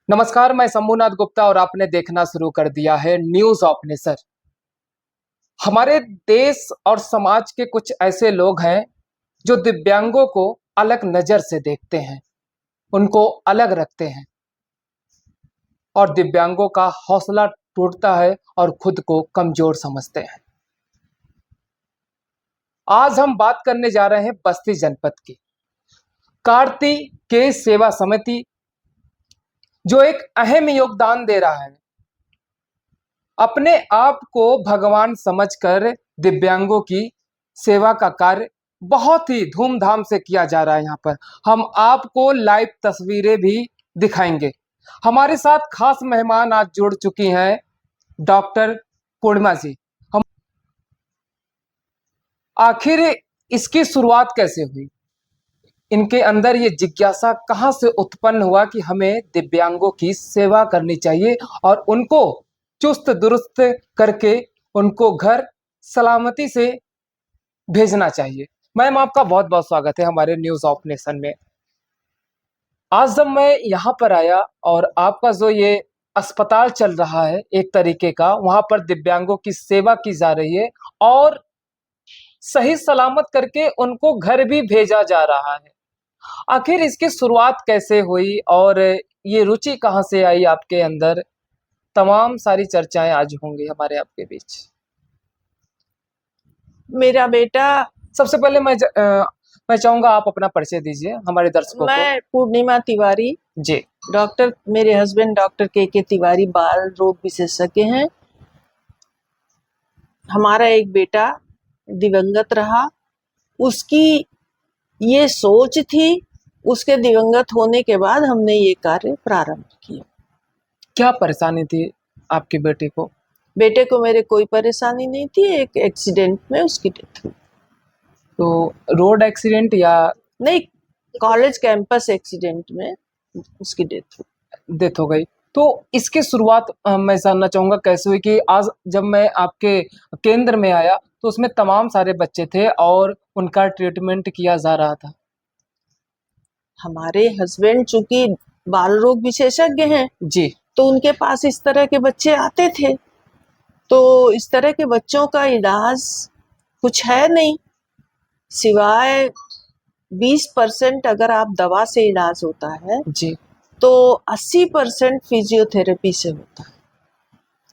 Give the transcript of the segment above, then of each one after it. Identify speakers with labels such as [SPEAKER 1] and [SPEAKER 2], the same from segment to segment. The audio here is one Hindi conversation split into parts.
[SPEAKER 1] नमस्कार, मैं शंभुनाथ गुप्ता और आपने देखना शुरू कर दिया है न्यूज ऑफ नेशन। हमारे देश और समाज के कुछ ऐसे लोग हैं जो दिव्यांगों को अलग नजर से देखते हैं, उनको अलग रखते हैं और दिव्यांगों का हौसला टूटता है और खुद को कमजोर समझते हैं। आज हम बात करने जा रहे हैं बस्ती जनपद की कार्तिकेय सेवा समिति, जो एक अहम योगदान दे रहा है। अपने आप को भगवान समझकर दिव्यांगों की सेवा का कार्य बहुत ही धूमधाम से किया जा रहा है। यहाँ पर हम आपको लाइव तस्वीरें भी दिखाएंगे। हमारे साथ खास मेहमान आज जुड़ चुकी हैं, डॉक्टर पूर्णिमा जी। हम आखिर इसकी शुरुआत कैसे हुई, इनके अंदर ये जिज्ञासा कहाँ से उत्पन्न हुआ कि हमें दिव्यांगों की सेवा करनी चाहिए और उनको चुस्त दुरुस्त करके उनको घर सलामती से भेजना चाहिए। मैम, आपका बहुत बहुत स्वागत है हमारे न्यूज ऑफ नेशन में। आज जब मैं यहाँ पर आया और आपका जो ये अस्पताल चल रहा है एक तरीके का, वहां पर दिव्यांगों की सेवा की जा रही है और सही सलामत करके उनको घर भी भेजा जा रहा है। आखिर इसकी शुरुआत कैसे हुई और ये रुचि कहाँ से आई आपके अंदर, तमाम सारी चर्चाएं आज होंगी हमारे आपके बीच।
[SPEAKER 2] मेरा बेटा
[SPEAKER 1] सबसे पहले मैं चाहूंगा आप अपना परिचय दीजिए हमारे दर्शकों को।
[SPEAKER 2] मैं पूर्णिमा तिवारी
[SPEAKER 1] जी।
[SPEAKER 2] डॉक्टर, मेरे हस्बैंड डॉक्टर के तिवारी बाल रोग विशेषज्ञ हैं। हमारा एक बेटा दिवंगत रहा, उसकी ये सोच थी। उसके दिवंगत होने के बाद हमने ये कार्य प्रारंभ किया।
[SPEAKER 1] क्या परेशानी थी आपकी बेटे को?
[SPEAKER 2] बेटे को मेरे कोई परेशानी नहीं थी, एक एक्सीडेंट में उसकी डेथ हुई।
[SPEAKER 1] तो रोड एक्सीडेंट या
[SPEAKER 2] नहीं, कॉलेज कैंपस एक्सीडेंट में उसकी
[SPEAKER 1] डेथ हो गई? तो इसकी शुरुआत मैं जानना चाहूंगा कैसे हुई कि आज जब मैं आपके केंद्र में आया तो उसमें तमाम सारे बच्चे थे और उनका ट्रीटमेंट किया जा रहा था।
[SPEAKER 2] हमारे हस्बैंड चूंकि बाल रोग विशेषज्ञ हैं
[SPEAKER 1] जी।
[SPEAKER 2] तो उनके पास इस तरह के बच्चे आते थे। तो इस तरह के बच्चों का इलाज कुछ है नहीं, सिवाय 20% अगर आप दवा से इलाज होता है
[SPEAKER 1] जी।
[SPEAKER 2] तो 80% फिजियोथेरेपी से होता है।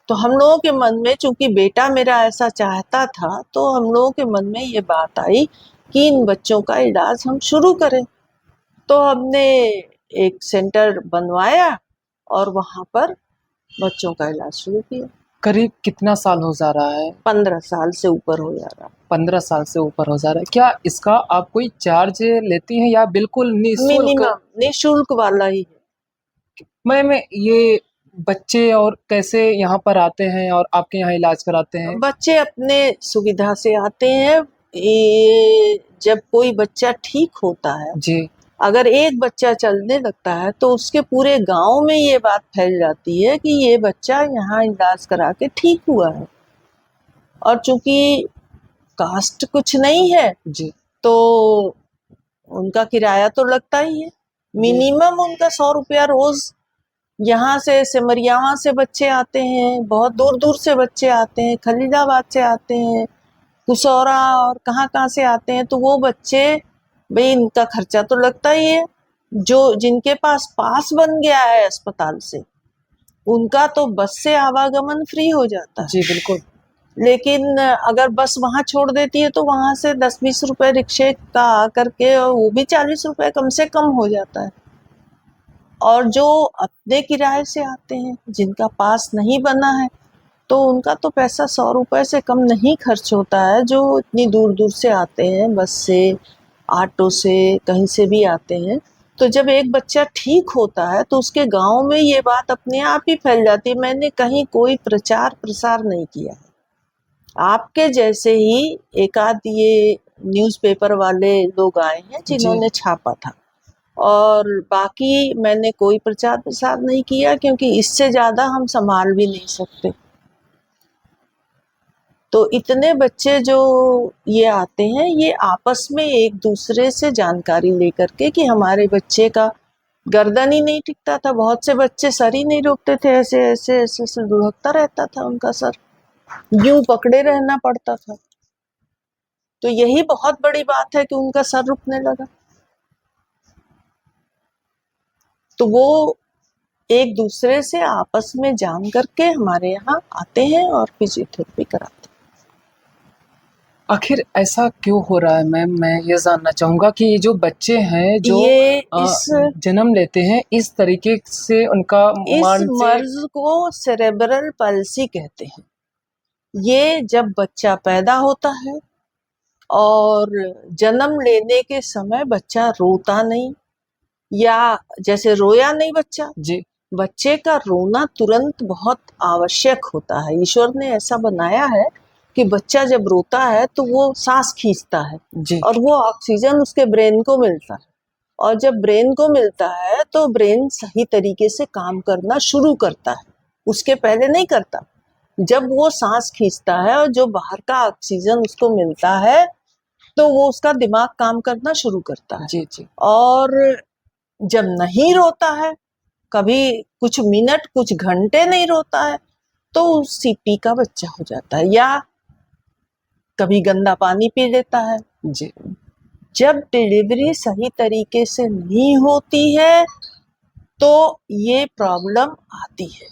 [SPEAKER 2] तो हम लोगों के मन में, चूंकि बेटा मेरा ऐसा चाहता था, तो हम लोगों के मन में ये बात आई कि इन बच्चों का इलाज हम शुरू करें। तो हमने एक सेंटर बनवाया और वहां पर बच्चों का इलाज शुरू किया।
[SPEAKER 1] करीब कितना साल हो जा रहा है?
[SPEAKER 2] 15 साल से ऊपर हो जा रहा।
[SPEAKER 1] 15 साल से ऊपर हो जा रहा है। क्या इसका आप कोई चार्ज लेती हैं या बिल्कुल निःशुल्क?
[SPEAKER 2] मिनिमम निःशुल्क वाला ही है।
[SPEAKER 1] मैम, ये बच्चे और कैसे यहाँ पर आते हैं और आपके यहाँ इलाज कराते हैं?
[SPEAKER 2] बच्चे अपने सुविधा से आते हैं। ये जब कोई बच्चा ठीक होता है,
[SPEAKER 1] जी।
[SPEAKER 2] अगर एक बच्चा चलने लगता है तो उसके पूरे गांव में ये बात फैल जाती है कि ये बच्चा यहाँ इलाज करा के ठीक हुआ है। और चूंकि कास्ट कुछ नहीं है
[SPEAKER 1] जी।
[SPEAKER 2] तो उनका किराया तो लगता ही है। मिनिमम उनका 100 रुपया रोज। यहाँ से सिमरियावा से बच्चे आते हैं, बहुत दूर दूर से बच्चे आते हैं, खलीलाबाद से आते हैं, कुसौरा और कहाँ कहाँ से आते हैं। तो वो बच्चे, भाई इनका खर्चा तो लगता ही है। जो जिनके पास बन गया है अस्पताल से, उनका तो बस से आवागमन फ्री हो जाता है।
[SPEAKER 1] जी बिल्कुल।
[SPEAKER 2] लेकिन अगर बस वहां छोड़ देती है तो वहां से 10-20 रुपए रिक्शे का आकर के, और वो भी 40 रुपए कम से कम हो जाता है। और जो अपने किराए से आते हैं, जिनका पास नहीं बना है, तो उनका तो पैसा 100 रुपए से कम नहीं खर्च होता है। जो इतनी दूर दूर से आते हैं, बस से, ऑटो से, कहीं से भी आते हैं, तो जब एक बच्चा ठीक होता है तो उसके गांव में ये बात अपने आप ही फैल जाती है। मैंने कहीं कोई प्रचार प्रसार नहीं किया है। आपके जैसे ही एक आध ये न्यूज़पेपर वाले लोग आए हैं जिन्होंने छापा था, और बाकी मैंने कोई प्रचार प्रसार नहीं किया, क्योंकि इससे ज्यादा हम संभाल भी नहीं सकते। तो इतने बच्चे जो ये आते हैं, ये आपस में एक दूसरे से जानकारी लेकर के कि हमारे बच्चे का गर्दन ही नहीं टिकता था, बहुत से बच्चे सर ही नहीं रोकते थे, ऐसे ऐसे ऐसे ऐसे लुढ़कता रहता था उनका सर, यूं पकड़े रहना पड़ता था। तो यही बहुत बड़ी बात है कि उनका सर रुकने लगा। तो वो एक दूसरे से आपस में जान करके हमारे यहाँ आते हैं और फिजियोथेरेपी कराते हैं।
[SPEAKER 1] आखिर ऐसा क्यों हो रहा है मैम? मैं ये जानना चाहूंगा कि ये जो बच्चे हैं जो
[SPEAKER 2] ये
[SPEAKER 1] जन्म लेते हैं, इस तरीके से उनका
[SPEAKER 2] इस
[SPEAKER 1] मानसिक
[SPEAKER 2] मर्ज को सेरेब्रल पल्सी कहते हैं। ये जब बच्चा पैदा होता है और जन्म लेने के समय बच्चा रोता नहीं, या जैसे रोया नहीं बच्चा,
[SPEAKER 1] जी
[SPEAKER 2] बच्चे का रोना तुरंत बहुत आवश्यक होता है। ईश्वर ने ऐसा बनाया है कि बच्चा जब रोता है तो वो सांस खींचता है
[SPEAKER 1] जी
[SPEAKER 2] और वो ऑक्सीजन उसके ब्रेन को मिलता है, और जब ब्रेन को मिलता है तो ब्रेन सही तरीके से काम करना शुरू करता है, उसके पहले नहीं करता। जब वो सांस खींचता है और जो बाहर का ऑक्सीजन उसको मिलता है तो वो उसका दिमाग काम करना शुरू करता है।
[SPEAKER 1] जी जी
[SPEAKER 2] और जब नहीं रोता है, कभी कुछ मिनट कुछ घंटे नहीं रोता है, तो सीपी का बच्चा हो जाता है, या कभी गंदा पानी पी लेता है।
[SPEAKER 1] जी
[SPEAKER 2] जब डिलीवरी सही तरीके से नहीं होती है तो ये प्रॉब्लम आती है।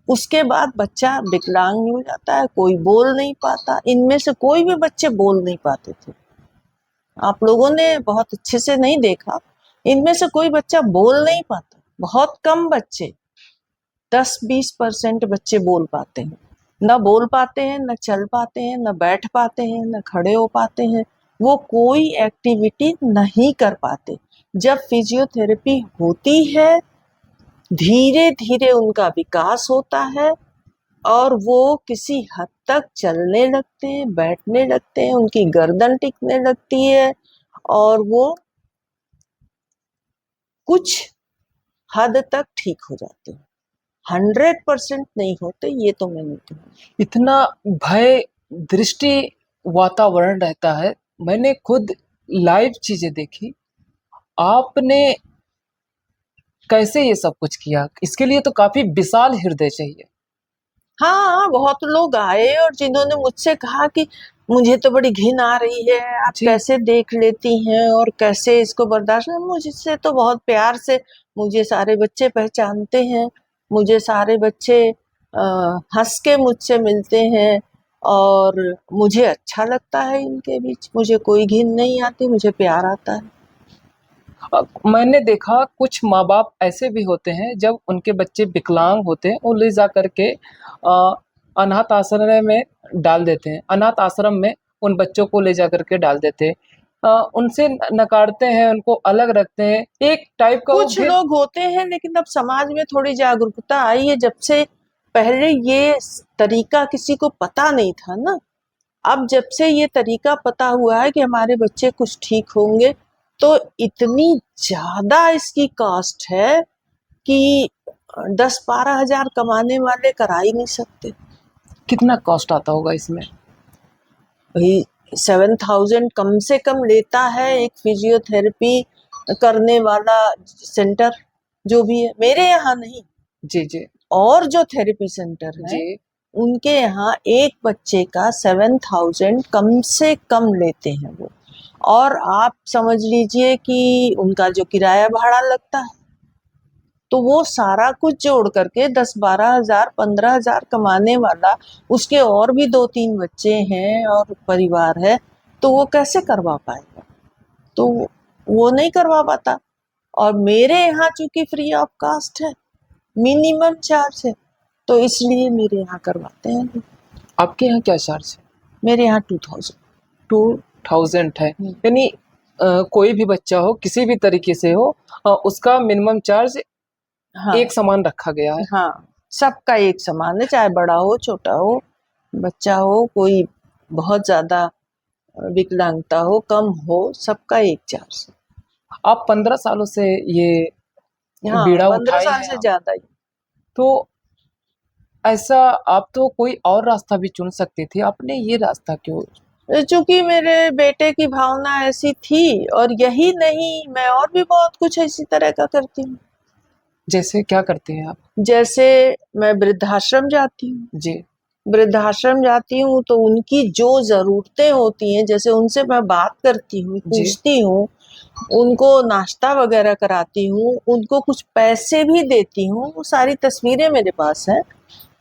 [SPEAKER 2] उसके बाद बच्चा विकलांग हो जाता है, कोई बोल नहीं पाता। इनमें से कोई भी बच्चे बोल नहीं पाते थे, आप लोगों ने बहुत अच्छे से नहीं देखा, इनमें से कोई बच्चा बोल नहीं पाता। बहुत कम बच्चे, 10-20% बच्चे बोल पाते हैं। न बोल पाते हैं, न चल पाते हैं, न बैठ पाते हैं, न खड़े हो पाते हैं, वो कोई एक्टिविटी नहीं कर पाते। जब फिजियोथेरेपी होती है, धीरे धीरे उनका विकास होता है और वो किसी हद तक चलने लगते हैं, बैठने लगते हैं, उनकी गर्दन टिकने लगती है और वो कुछ हद तक ठीक हो जाते हैं। 100% नहीं होते, ये तो मैं नहीं कहूँगी।
[SPEAKER 1] इतना भय दृष्टि वातावरण रहता है। मैंने खुद लाइव चीजें देखी। आपने कैसे ये सब कुछ किया? इसके लिए तो काफी विशाल हृदय चाहिए।
[SPEAKER 2] हाँ, बहुत लोग आए और जिन्होंने मुझसे कहा कि मुझे तो बड़ी घिन आ रही है, आप
[SPEAKER 1] जी
[SPEAKER 2] कैसे देख लेती हैं और कैसे इसको बर्दाश्त। मुझसे तो बहुत प्यार से, मुझे सारे बच्चे पहचानते हैं, मुझे सारे बच्चे हंस के मुझसे मिलते हैं और मुझे अच्छा लगता है इनके बीच। मुझे कोई घिन नहीं आती, मुझे प्यार आता है।
[SPEAKER 1] मैंने देखा कुछ माँ बाप ऐसे भी होते हैं, जब उनके बच्चे विकलांग होते हैं वो ले जा करके अनाथ आश्रम में डाल देते हैं। अनाथ आश्रम में उन बच्चों को ले जा करके डाल देते हैं। उनसे नकारते हैं, उनको अलग रखते हैं, एक टाइप का वो
[SPEAKER 2] कुछ लोग होते हैं, लेकिन अब समाज में थोड़ी जागरूकता आई है जब से। पहले ये तरीका किसी को पता नहीं था ना, अब जब से ये तरीका पता हुआ है कि हमारे बच्चे कुछ ठीक होंगे, तो इतनी ज्यादा इसकी कॉस्ट है कि 10-12 हजार कमाने वाले करा ही नहीं सकते।
[SPEAKER 1] कितना कॉस्ट आता होगा इसमें?
[SPEAKER 2] भाई 7,000 कम से कम लेता है एक फिजियोथेरेपी करने वाला सेंटर, जो भी है। मेरे यहाँ नहीं,
[SPEAKER 1] जी जी
[SPEAKER 2] और जो थेरेपी सेंटर है
[SPEAKER 1] जी
[SPEAKER 2] उनके यहाँ एक बच्चे का 7,000 कम से कम लेते हैं वो। और आप समझ लीजिए कि उनका जो किराया भाड़ा लगता है, तो वो सारा कुछ जोड़ करके 10-12 हजार 15 हजार कमाने वाला, उसके और भी 2-3 बच्चे हैं और परिवार है, तो वो कैसे करवा पाएगा? तो वो नहीं करवा पाता। और मेरे यहाँ चूंकि फ्री ऑफ कास्ट है, मिनिमम चार्ज है, तो इसलिए मेरे यहाँ करवाते हैं लोग।
[SPEAKER 1] आपके यहाँ क्या चार्ज है?
[SPEAKER 2] मेरे यहाँ 2000।
[SPEAKER 1] 2000 है। यानी कोई भी बच्चा हो, किसी भी तरीके से हो, उसका मिनिमम चार्ज
[SPEAKER 2] हाँ
[SPEAKER 1] एक समान रखा गया है।
[SPEAKER 2] हाँ, सबका एक समान है, चाहे बड़ा हो छोटा हो, बच्चा हो, कोई बहुत ज्यादा विकलांगता हो कम हो, सबका एक चार्ज है।
[SPEAKER 1] आप 15 सालों से ये
[SPEAKER 2] हाँ,
[SPEAKER 1] बीड़ा
[SPEAKER 2] 15
[SPEAKER 1] उठाए
[SPEAKER 2] साल
[SPEAKER 1] हैं
[SPEAKER 2] से
[SPEAKER 1] आप।
[SPEAKER 2] ज्यादा ही।
[SPEAKER 1] तो ऐसा आप तो कोई और रास्ता भी चुन सकती थी, आपने ये रास्ता क्यों
[SPEAKER 2] चूंकि मेरे बेटे की भावना ऐसी थी, और यही नहीं, मैं और भी बहुत कुछ इसी तरह का करती हूँ।
[SPEAKER 1] जैसे क्या करते हैं आप?
[SPEAKER 2] जैसे मैं वृद्धाश्रम जाती हूँ।
[SPEAKER 1] जी।
[SPEAKER 2] वृद्धाश्रम जाती हूँ तो उनकी जो जरूरतें होती हैं, जैसे उनसे मैं बात करती हूँ,
[SPEAKER 1] जी।
[SPEAKER 2] पूछती हूँ, उनको नाश्ता वगैरह कराती हूँ, उनको कुछ पैसे भी देती हूँ। वो सारी तस्वीरें मेरे पास हैं।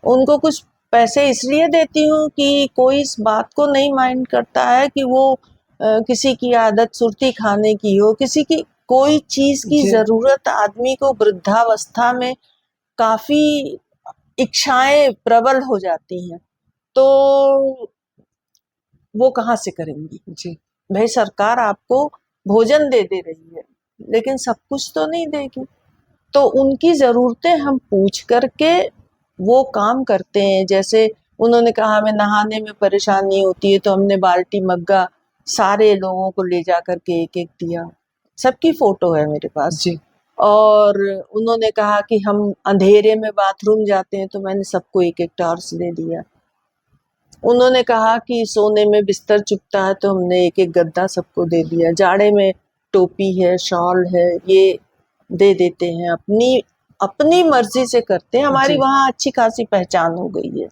[SPEAKER 2] उनको कुछ पैसे इसलिए देती हूँ कि कोई इस बात को नहीं माइंड करता है कि वो किसी की आदत सुर्ती खाने की हो, किसी की कोई चीज की
[SPEAKER 1] जी।
[SPEAKER 2] जरूरत आदमी को वृद्धावस्था में काफी इच्छाएं प्रबल हो जाती हैं, तो वो कहाँ से करेंगी?
[SPEAKER 1] जी।
[SPEAKER 2] भाई सरकार आपको भोजन दे रही है, लेकिन सब कुछ तो नहीं देगी। तो उनकी ज़रूरतें हम पूछ करके वो काम करते हैं। जैसे उन्होंने कहा हमें नहाने में परेशानी होती है, तो हमने बाल्टी मग्गा सारे लोगों को ले जा करके एक-एक दिया। सबकी फ़ोटो है मेरे पास।
[SPEAKER 1] जी।
[SPEAKER 2] और उन्होंने कहा कि हम अंधेरे में बाथरूम जाते हैं, तो मैंने सबको एक-एक टॉर्च दे दिया। उन्होंने कहा कि सोने में बिस्तर चुभता है, तो हमने एक-एक गद्दा सबको दे दिया। जाड़े में टोपी है, शॉल है, ये दे देते हैं। अपनी अपनी मर्जी से करते हैं। हमारी
[SPEAKER 1] जी।
[SPEAKER 2] वहाँ अच्छी खासी पहचान हो गई है।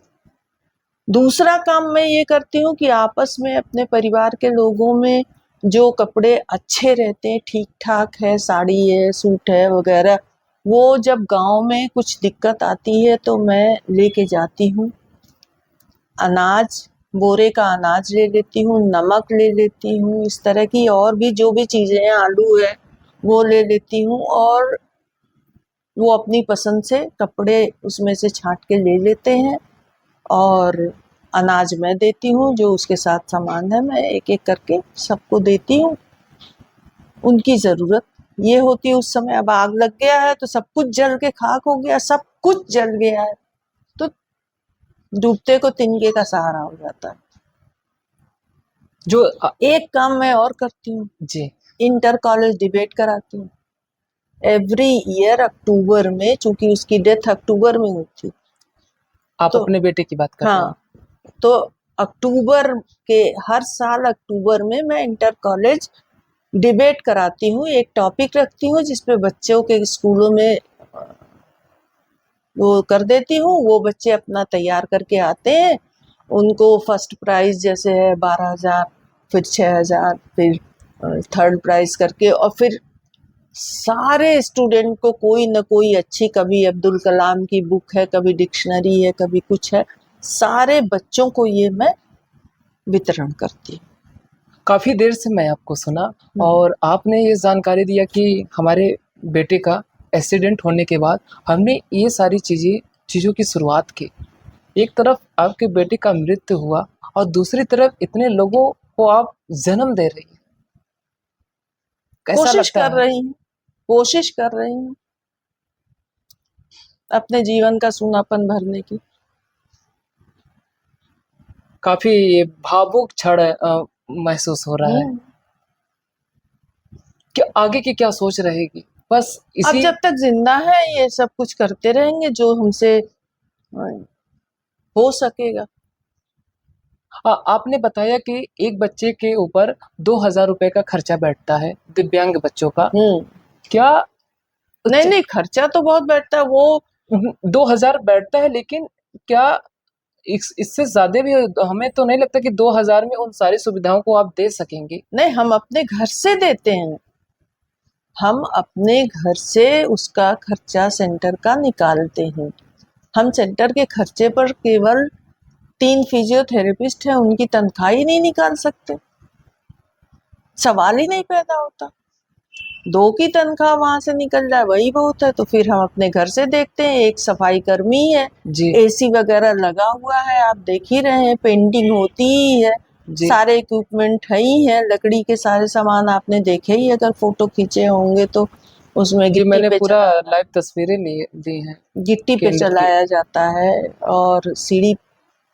[SPEAKER 2] दूसरा काम मैं ये करती हूँ कि आपस में अपने परिवार के लोगों में जो कपड़े अच्छे रहते हैं, ठीक-ठाक है, साड़ी है, सूट है वगैरह, वो जब गाँव में कुछ दिक्कत आती है तो मैं लेके जाती हूँ। अनाज, बोरे का अनाज ले लेती हूँ, नमक ले लेती हूँ, इस तरह की और भी जो भी चीज़ें हैं, आलू है, वो ले लेती हूँ। और वो अपनी पसंद से कपड़े उसमें से छाँट के ले लेते हैं, और अनाज मैं देती हूँ, जो उसके साथ सामान है मैं एक-एक करके सबको देती हूँ। उनकी ज़रूरत ये होती है उस समय, अब आग लग गया है तो सब कुछ जल के खाक हो गया, सब कुछ जल गया है, तो डूबते को तिनके का सहारा हो जाता है।
[SPEAKER 1] जो
[SPEAKER 2] एक काम मैं और करती हूँ,
[SPEAKER 1] जी।
[SPEAKER 2] इंटर कॉलेज डिबेट कराती हूँ। एवरी ईयर अक्टूबर में, चूंकि उसकी डेथ अक्टूबर में हुई थी,
[SPEAKER 1] आप
[SPEAKER 2] तो
[SPEAKER 1] अपने बेटे की बात कर रहे हैं?
[SPEAKER 2] हाँ, तो अक्टूबर के हर साल अक्टूबर में मैं इंटर कॉलेज डिबेट कराती हूँ। एक टॉपिक रखती हूँ जिसपे बच्चों के स्कूलों में वो कर देती हूँ। वो बच्चे अपना तैयार करके आते हैं, उनको फर्स्ट प्राइज जैसे है 12,000, फिर 6,000, फिर थर्ड प्राइज करके, और फिर सारे स्टूडेंट को कोई न कोई अच्छी, कभी अब्दुल कलाम की बुक है, कभी डिक्शनरी है, कभी कुछ है, सारे बच्चों को ये मैं वितरण करती हूँ।
[SPEAKER 1] काफी देर से मैं आपको सुना, और आपने ये जानकारी दिया कि हमारे बेटे का एक्सीडेंट होने के बाद हमने ये सारी चीज़ों की शुरुआत की। एक तरफ आपके बेटे का मृत्यु हुआ और दूसरी तरफ इतने लोगों को आप जन्म दे रही हैं। कैसा
[SPEAKER 2] कोशिश
[SPEAKER 1] लगता
[SPEAKER 2] कर
[SPEAKER 1] है?
[SPEAKER 2] रही हूँ, कोशिश कर रही हूँ अपने जीवन का सूनापन भरने की।
[SPEAKER 1] काफी भावुक क्षण महसूस हो रहा है। कि आगे की क्या सोच रहेगी? बस
[SPEAKER 2] अब
[SPEAKER 1] इसी
[SPEAKER 2] जब तक जिंदा है ये सब कुछ करते रहेंगे जो हमसे हो सकेगा।
[SPEAKER 1] आपने बताया कि एक बच्चे के ऊपर 2,000 रुपए का खर्चा बैठता है, दिव्यांग बच्चों का। क्या
[SPEAKER 2] नहीं नहीं, खर्चा तो बहुत बैठता है वो।
[SPEAKER 1] 2,000 बैठता है, लेकिन क्या इससे ज्यादा भी हमें तो नहीं लगता कि 2,000 में उन सारी सुविधाओं को आप दे सकेंगे?
[SPEAKER 2] नहीं, हम अपने घर से देते हैं। हम अपने घर से उसका खर्चा सेंटर का निकालते हैं। हम सेंटर के खर्चे पर केवल 3 फिजियोथेरेपिस्ट हैं, उनकी तनख्वाह ही नहीं निकाल सकते। सवाल ही नहीं पैदा होता। 2 की तनख्वाह वहां से निकल जाए वही बहुत है। तो फिर हम अपने घर से देखते हैं। एक सफाई कर्मी है,
[SPEAKER 1] जी।
[SPEAKER 2] एसी वगैरह लगा हुआ है, आप देख ही रहे हैं, पेंटिंग होती ही है,
[SPEAKER 1] जी।
[SPEAKER 2] सारे इक्विपमेंट है ही है, लकड़ी के सारे सामान आपने देखे ही अगर फोटो खींचे होंगे तो। उसमें
[SPEAKER 1] जी,
[SPEAKER 2] गिट्टी
[SPEAKER 1] मैंने
[SPEAKER 2] पे
[SPEAKER 1] पूरा
[SPEAKER 2] चलाना,
[SPEAKER 1] लाइव तस्वीरें ली हैं
[SPEAKER 2] गिट्टी पे
[SPEAKER 1] केंद्र की।
[SPEAKER 2] चलाया जाता है, और सीढ़ी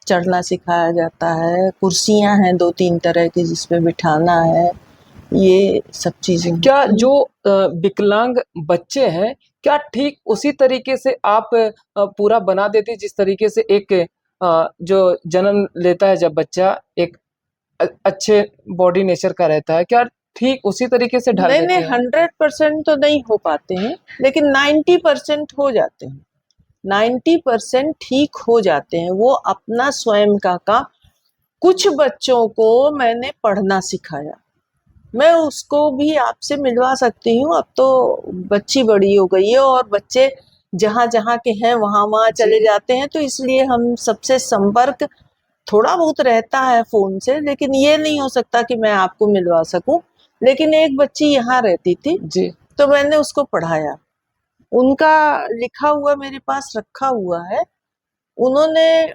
[SPEAKER 2] चढ़ना सिखाया जाता है। कुर्सियां हैं 2-3 तरह की जिसपे बिठाना है। ये सब चीजें
[SPEAKER 1] क्या
[SPEAKER 2] होती हैं।
[SPEAKER 1] जो विकलांग बच्चे हैं, क्या ठीक उसी तरीके से आप पूरा बना देते जिस तरीके से एक जो जन्म लेता है जब बच्चा, एक अच्छे बॉडी नेचर का रहता है, क्या ठीक उसी तरीके से ढल
[SPEAKER 2] नहीं
[SPEAKER 1] देते
[SPEAKER 2] नहीं,
[SPEAKER 1] हैं?
[SPEAKER 2] 100% तो नहीं हो पाते हैं, लेकिन 90% हो जाते हैं। 90% ठीक हो जाते हैं, वो अपना स्वयं का काम। कुछ बच्चों को मैंने पढ़ना सिखाया, मैं उसको भी आपसे मिलवा सकती हूँ। अब तो बच्ची बड़ी हो गई है और बच्चे जहाँ जहाँ के हैं वहाँ वहाँ चले
[SPEAKER 1] जी।
[SPEAKER 2] जाते हैं, तो इसलिए हम सबसे संपर्क थोड़ा बहुत रहता है फोन से, लेकिन ये नहीं हो सकता कि मैं आपको मिलवा सकूं। लेकिन एक बच्ची यहाँ रहती थी,
[SPEAKER 1] जी।
[SPEAKER 2] तो मैंने उसको पढ़ाया, उनका लिखा हुआ मेरे पास रखा हुआ है। उन्होंने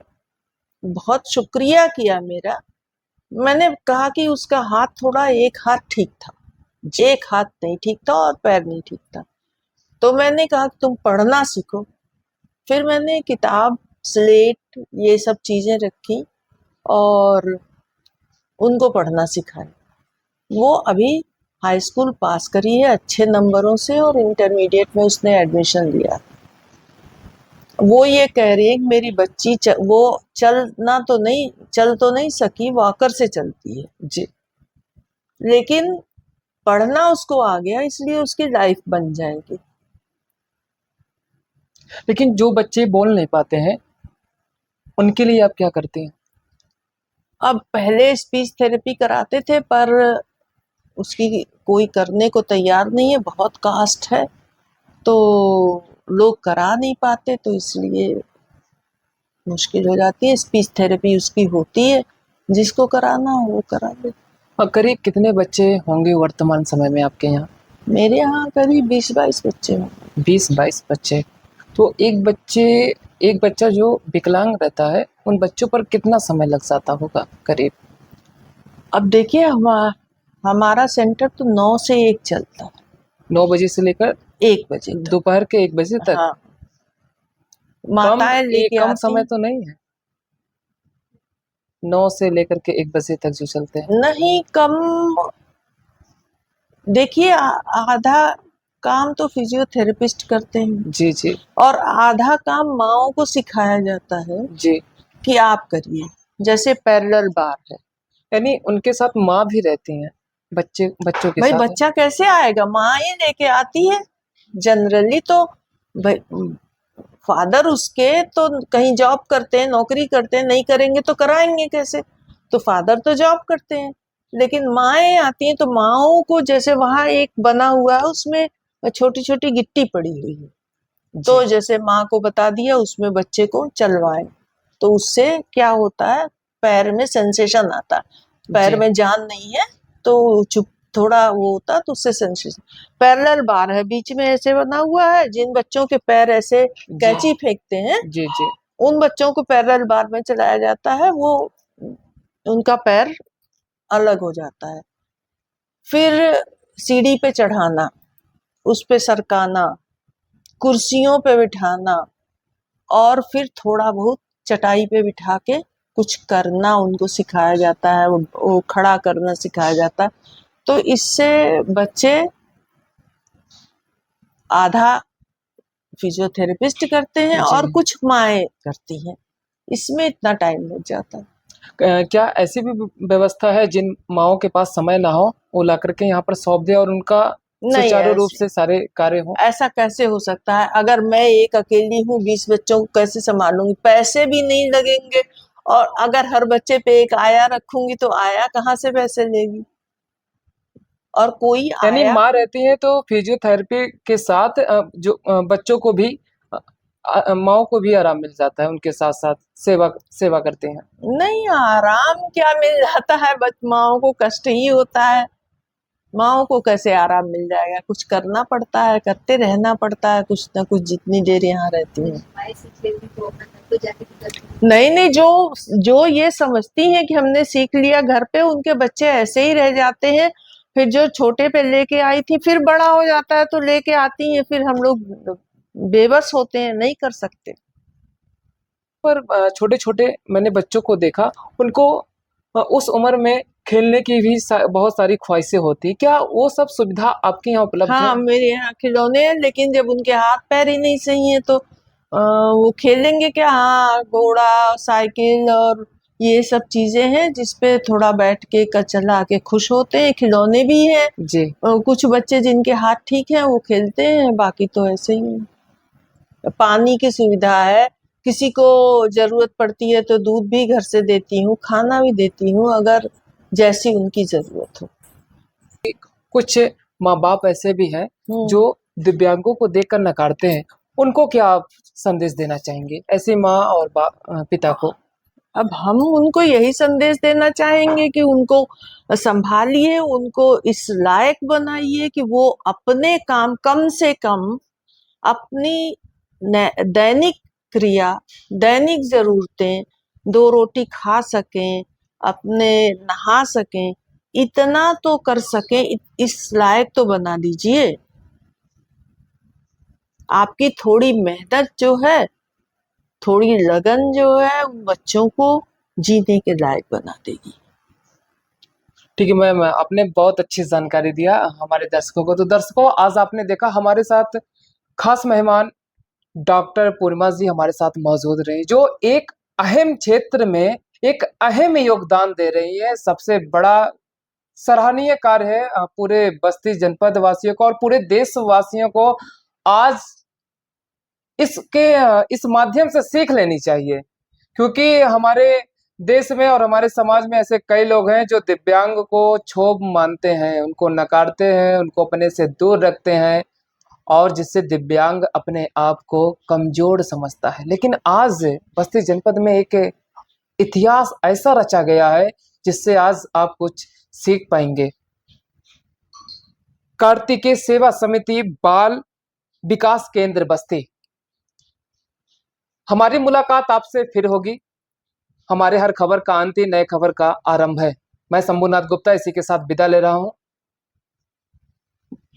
[SPEAKER 2] बहुत शुक्रिया किया मेरा। मैंने कहा कि उसका हाथ थोड़ा, एक हाथ ठीक था, एक हाथ नहीं ठीक था और पैर नहीं ठीक था। तो मैंने कहा कि तुम पढ़ना सीखो। फिर मैंने किताब, स्लेट, ये सब चीजें रखी और उनको पढ़ना सिखाया। वो अभी हाई स्कूल पास करी है अच्छे नंबरों से और इंटरमीडिएट में उसने एडमिशन लिया। वो ये कह रही है कि मेरी बच्ची वो चल तो नहीं सकी, वॉकर से चलती है,
[SPEAKER 1] जी।
[SPEAKER 2] लेकिन पढ़ना उसको आ गया, इसलिए उसकी लाइफ बन जाएगी।
[SPEAKER 1] लेकिन जो बच्चे बोल नहीं पाते हैं, उनके लिए आप क्या करते हैं?
[SPEAKER 2] अब पहले स्पीच थेरेपी कराते थे, पर उसकी कोई करने को तैयार नहीं है, बहुत कास्ट है, तो लोग करा नहीं पाते, तो इसलिए मुश्किल हो जाती है। स्पीच थेरेपी उसकी होती है, जिसको कराना हो वो करा ले।
[SPEAKER 1] और करीब कितने बच्चे होंगे वर्तमान समय में आपके यहाँ?
[SPEAKER 2] मेरे यहाँ करीब 20-22 बच्चे हैं।
[SPEAKER 1] 20-22 बच्चे। तो एक बच्चा जो विकलांग रहता है, उन बच्चों पर कितना समय लग जाता होगा करीब?
[SPEAKER 2] अब देखिए, हमारा सेंटर तो 9 से 1 चलता है,
[SPEAKER 1] 9 बजे से लेकर
[SPEAKER 2] 1 बजे तक।
[SPEAKER 1] दोपहर के 1 बजे तक?
[SPEAKER 2] हाँ, माताएं लेके
[SPEAKER 1] कम
[SPEAKER 2] आती
[SPEAKER 1] समय तो नहीं है? 9 से लेकर के 1 बजे तक जो चलते हैं?
[SPEAKER 2] नहीं, कम। देखिए, आधा काम तो फिजियोथेरेपिस्ट करते हैं
[SPEAKER 1] जी, जी।
[SPEAKER 2] और आधा काम माँओं को सिखाया जाता है
[SPEAKER 1] जी।
[SPEAKER 2] कि आप करिए। जैसे पैरेलल बार है।
[SPEAKER 1] यानी उनके साथ माँ भी रहती हैं, बच्चों के
[SPEAKER 2] भाई
[SPEAKER 1] साथ?
[SPEAKER 2] बच्चा कैसे आएगा, माँ ही लेके आती है जनरली। तो भाई फादर उसके तो कहीं जॉब करते हैं, नौकरी करते हैं, नहीं करेंगे तो कराएंगे कैसे? तो फादर तो जॉब करते हैं, लेकिन माएँ आती हैं, तो माँओं को जैसे वहां एक बना हुआ है, उसमें छोटी छोटी गिट्टी पड़ी हुई है, तो
[SPEAKER 1] जी।
[SPEAKER 2] जैसे माँ को बता दिया, उसमें बच्चे को चलवाए, तो उससे क्या होता है, पैर में सेंसेशन आता है। पैर
[SPEAKER 1] जी।
[SPEAKER 2] में जान नहीं है तो चुप थोड़ा वो होता है, तो उससे सेंसेशन। पैरेलल बार है, बीच में ऐसे बना हुआ है, जिन बच्चों के पैर ऐसे कैंची फेंकते हैं,
[SPEAKER 1] जी, जी।
[SPEAKER 2] उन बच्चों को पैरेलल बार में चलाया जाता है, वो उनका पैर अलग हो जाता है। फिर सीढ़ी पे चढ़ाना, उस पे सरकाना, कुर्सियों पे बिठाना, और फिर थोड़ा बहुत चटाई पे बिठा के कुछ करना उनको सिखाया जाता है, वो खड़ा करना सिखाया जाता है। तो इससे बच्चे आधा फिजियोथेरेपिस्ट करते हैं
[SPEAKER 1] जी।
[SPEAKER 2] और कुछ माएँ करती हैं, इसमें इतना टाइम लग जाता है।
[SPEAKER 1] क्या ऐसी भी व्यवस्था है जिन माँओं के पास समय ना हो, वो ला करके यहाँ पर सौंप दें और उनका
[SPEAKER 2] नहीं,
[SPEAKER 1] सुचारू रूप से सारे कार्य हों?
[SPEAKER 2] ऐसा कैसे हो सकता है? अगर मैं एक अकेली हूँ, 20 बच्चों को कैसे संभालूंगी? पैसे भी नहीं लगेंगे, और अगर हर बच्चे पे एक आया रखूंगी तो आया कहाँ से पैसे लेगी? और कोई
[SPEAKER 1] यानी
[SPEAKER 2] आया,
[SPEAKER 1] माँ रहती है तो फिजियोथेरेपी के साथ जो बच्चों को भी माँओं को भी आराम मिल जाता है, उनके साथ-साथ सेवा सेवा करते हैं।
[SPEAKER 2] नहीं, आराम क्या मिल जाता है, माँओं को कष्ट ही होता है। माँओं को कैसे आराम मिल जाएगा? कुछ करना पड़ता है, करते रहना पड़ता है कुछ ना कुछ, जितनी देर यहाँ रहती है। नहीं नहीं, जो जो ये समझती हैं कि हमने सीख लिया घर पे, उनके बच्चे ऐसे ही रह जाते हैं। फिर जो छोटे पे लेके आई थी, फिर बड़ा हो जाता है तो लेके आती हैं, फिर हम लोग बेबस होते हैं, नहीं कर सकते।
[SPEAKER 1] पर छोटे-छोटे मैंने बच्चों को देखा, उनको उस उम्र में खेलने की भी बहुत सारी ख्वाहिशें होती। क्या वो सब सुविधा आपके यहाँ उपलब्ध है?
[SPEAKER 2] हाँ, मेरे यहाँ खिलौने हैं, लेकिन जब उनके हाथ पैर ही नहीं सही है तो वो खेलेंगे क्या? हाँ, घोड़ा, साइकिल और ये सब चीजें हैं जिसपे थोड़ा बैठ के चला के खुश होते हैं। खिलौने भी हैं,
[SPEAKER 1] जी।
[SPEAKER 2] कुछ बच्चे जिनके हाथ ठीक हैं वो खेलते हैं, बाकी तो ऐसे ही है। पानी की सुविधा है, किसी को जरूरत पड़ती है तो दूध भी घर से देती हूँ, खाना भी देती हूँ, अगर जैसी उनकी जरूरत हो।
[SPEAKER 1] कुछ माँ बाप ऐसे भी हैं
[SPEAKER 2] हम्म।
[SPEAKER 1] जो दिव्यांगों को देखकर नकारते हैं, उनको क्या आप संदेश देना चाहेंगे ऐसे माँ और पिता को?
[SPEAKER 2] अब हम उनको यही संदेश देना चाहेंगे कि उनको संभालिए, उनको इस लायक बनाइए कि वो अपने काम कम से कम अपनी दैनिक क्रिया, दैनिक जरूरतें, 2 रोटी खा सकें, अपने नहा सकें, इतना तो कर सकें, इस लायक तो बना दीजिए। आपकी थोड़ी मेहनत जो है, थोड़ी लगन जो है, उन बच्चों को जीने के लायक बना देगी।
[SPEAKER 1] ठीक है मैम, आपने बहुत अच्छी जानकारी दिया हमारे दर्शकों को। तो दर्शकों, आज आपने देखा हमारे साथ खास मेहमान डॉक्टर पूर्णिमा जी हमारे साथ मौजूद रही, जो एक अहम क्षेत्र में एक अहम योगदान दे रही है। सबसे बड़ा सराहनीय कार्य है पूरे बस्ती जनपद वासियों को और पूरे देशवासियों को आज इस माध्यम से सीख लेनी चाहिए, क्योंकि हमारे देश में और हमारे समाज में ऐसे कई लोग हैं जो दिव्यांग को क्षोभ मानते हैं, उनको नकारते हैं, उनको अपने से दूर रखते हैं और जिससे दिव्यांग अपने आप को कमजोर समझता है। लेकिन आज बस्ती जनपद में एक इतिहास ऐसा रचा गया है जिससे आज आप कुछ सीख पाएंगे। कार्तिकेय सेवा समिति बाल विकास केंद्र बस्ती। हमारी मुलाकात आपसे फिर होगी। हमारे हर खबर का अंत ही नए खबर का आरंभ है। मैं शंभुनाथ गुप्ता इसी के साथ विदा ले रहा हूं।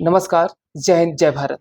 [SPEAKER 1] नमस्कार, जय हिंद, जय भारत।